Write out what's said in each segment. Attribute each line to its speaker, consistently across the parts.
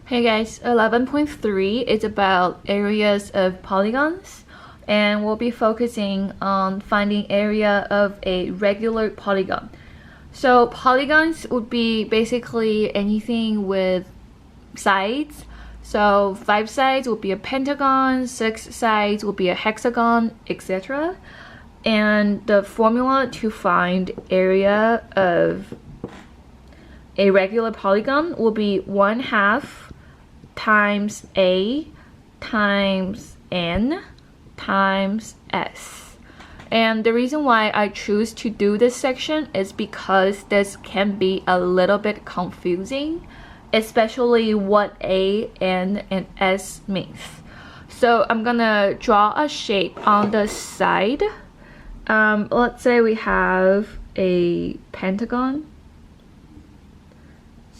Speaker 1: Hey guys, 11.3 is about areas of polygons, and we'll be focusing on finding area of a regular polygon. So polygons would be basically anything with sides. So 5 sides would be a pentagon, 6 sides would be a hexagon, etc. And the formula to find area of a regular polygon will be 1/2 times A times N times S. And the reason why I choose to do this section is because this can be a little bit confusing, especially what A, N, and S means. So I'm gonna draw a shape on the side. Let's say we have a pentagon.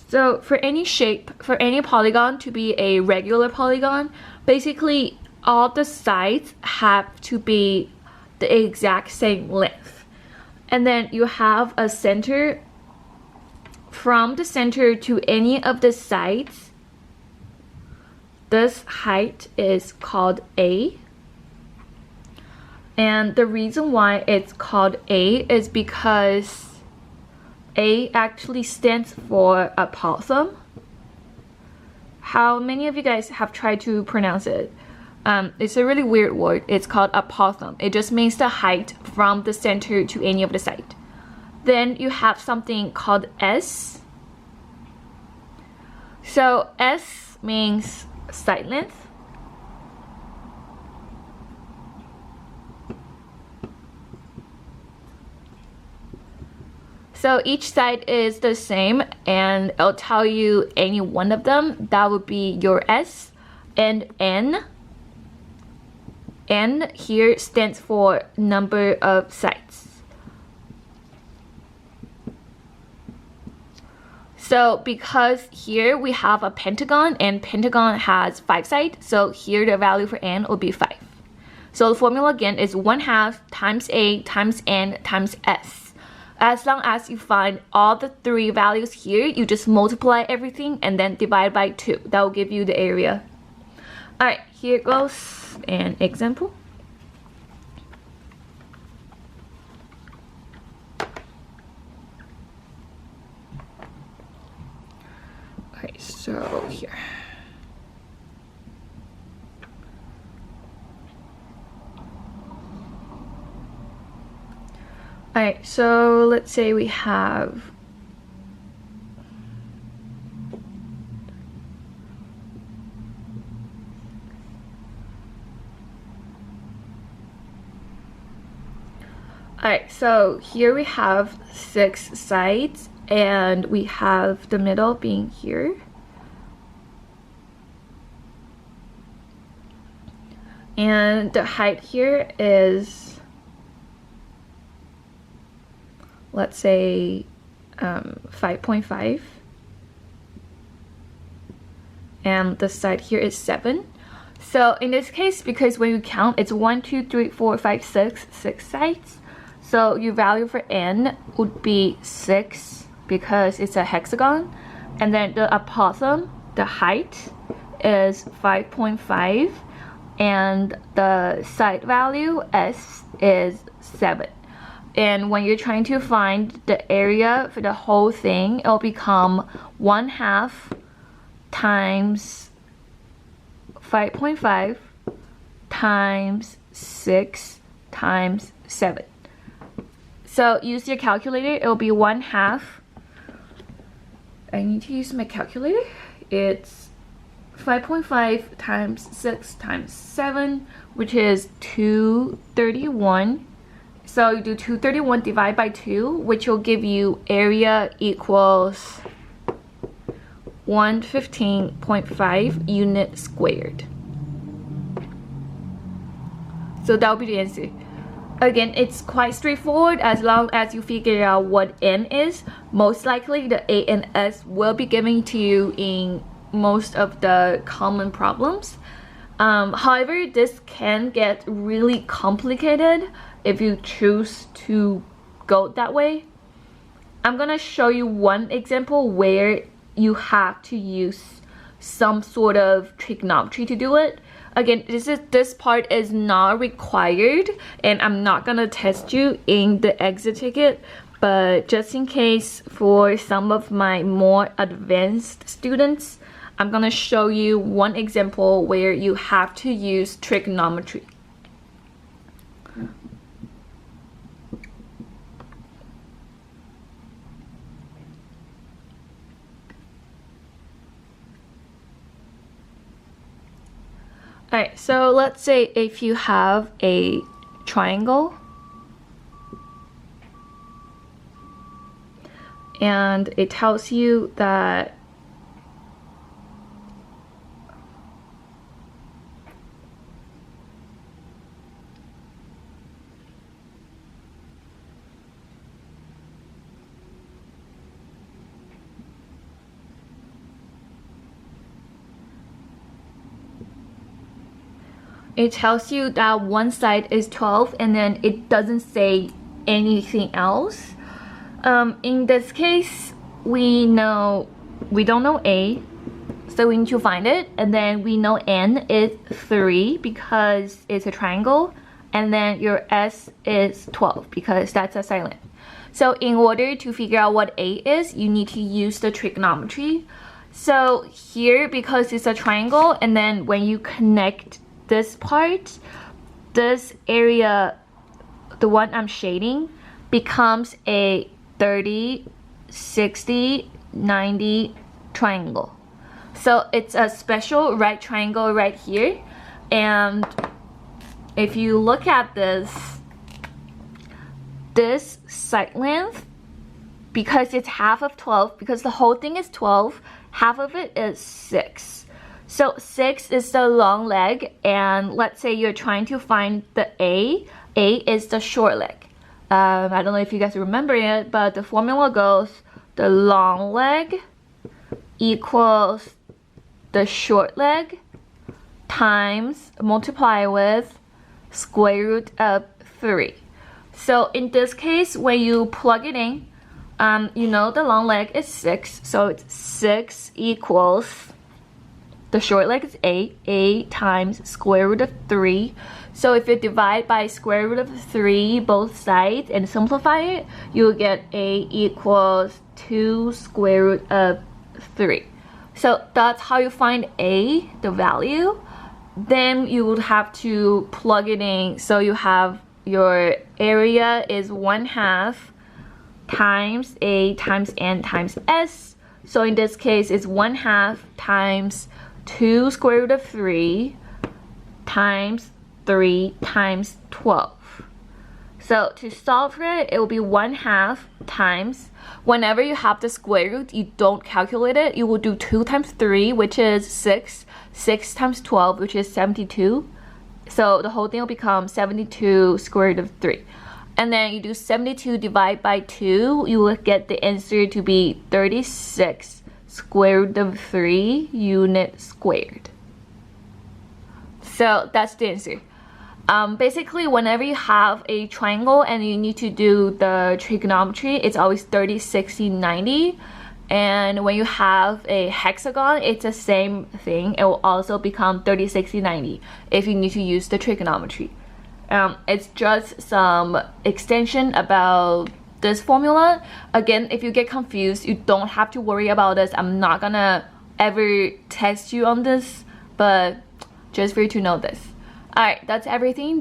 Speaker 1: So for any shape, for any polygon to be a regular polygon, basically all the sides have to be the exact same length. And then you have a center. From the center to any of the sides, this height is called A. And the reason why it's called A is because A actually stands for apothem. How many of you guys have tried to pronounce it? It's a really weird word. It's called apothem. It just means the height from the center to any of the side. Then you have something called S. So S means side length. So each side is the same, and I'll tell you any one of them. That would be your S. And N. N here stands for number of sides. So because here we have a pentagon, and pentagon has 5 sides, so here the value for N will be 5. So the formula again is 1/2 times A times N times S. As long as you find all the 3 values here, you just multiply everything and then divide by 2. That will give you the area. Alright, here goes an example. Okay, so here. Alright, so let's say we have Alright, so here we have 6 sides, and we have the middle being here. And the height here is, let's say 5.5, and the side here is 7. So in this case, because when you count, it's 1, 2, 3, 4, 5, 6 sides. So your value for N would be 6 because it's a hexagon, and then the apothem, the height, is 5.5, and the side value S is 7. And when you're trying to find the area for the whole thing, it'll become 1/2 times 5.5 times 6 times 7. So use your calculator. It'll be 1/2. I need to use my calculator. It's 5.5 times 6 times 7, which is 231. So you do 231 divided by 2, which will give you area equals 115.5 units squared. So that will be the answer. Again, it's quite straightforward as long as you figure out what N is. Most likely the A and S will be given to you in most of the common problems. However, this can get really complicated if you choose to go that way. I'm gonna show you one example where you have to use some sort of trigonometry to do it. Again, this part is not required, and I'm not gonna test you in the exit ticket, but just in case for some of my more advanced students, I'm gonna show you one example where you have to use trigonometry. Alright, so let's say if you have a triangle and it tells you that it tells you that one side is 12 and then it doesn't say anything else. In this case, we don't know A, so we need to find it, and then we know N is 3 because it's a triangle, and then your S is 12 because that's a side length. So in order to figure out what A is, you need to use the trigonometry. So here, because it's a triangle, and then when you connect this part, this area, the one I'm shading, becomes a 30, 60, 90 triangle. So it's a special right triangle right here. And if you look at this side length, because it's half of 12, because the whole thing is 12, half of it is 6. So 6 is the long leg, and let's say you're trying to find the A is the short leg. I don't know if you guys remember it, but the formula goes the long leg equals the short leg times multiply with square root of 3. So in this case, when you plug it in, you know the long leg is 6, so it's 6 equals the short leg is 8 times square root of 3. So if you divide by square root of 3 both sides and simplify it, you'll get A equals 2 square root of 3. So that's how you find A, the value. Then you would have to plug it in. So you have your area is 1/2 times A times N times S. So in this case, it's 1/2 times 2 square root of 3 times 3 times 12. So to solve for it, it will be 1/2 times, whenever you have the square root, you don't calculate it. You will do 2 times 3, which is 6. 6 times 12, which is 72. So the whole thing will become 72 square root of 3. And then you do 72 divided by 2, you will get the answer to be 36 square root of 3 unit squared. So that's the answer. Basically, whenever you have a triangle and you need to do the trigonometry, it's always 30, 60, 90. And when you have a hexagon, it's the same thing. It will also become 30, 60, 90 if you need to use the trigonometry. It's just some extension about this formula. Again, if you get confused, you don't have to worry about this. I'm not gonna ever test you on this, but just for you to know this. Alright, that's everything.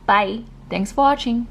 Speaker 1: Bye. Thanks for watching.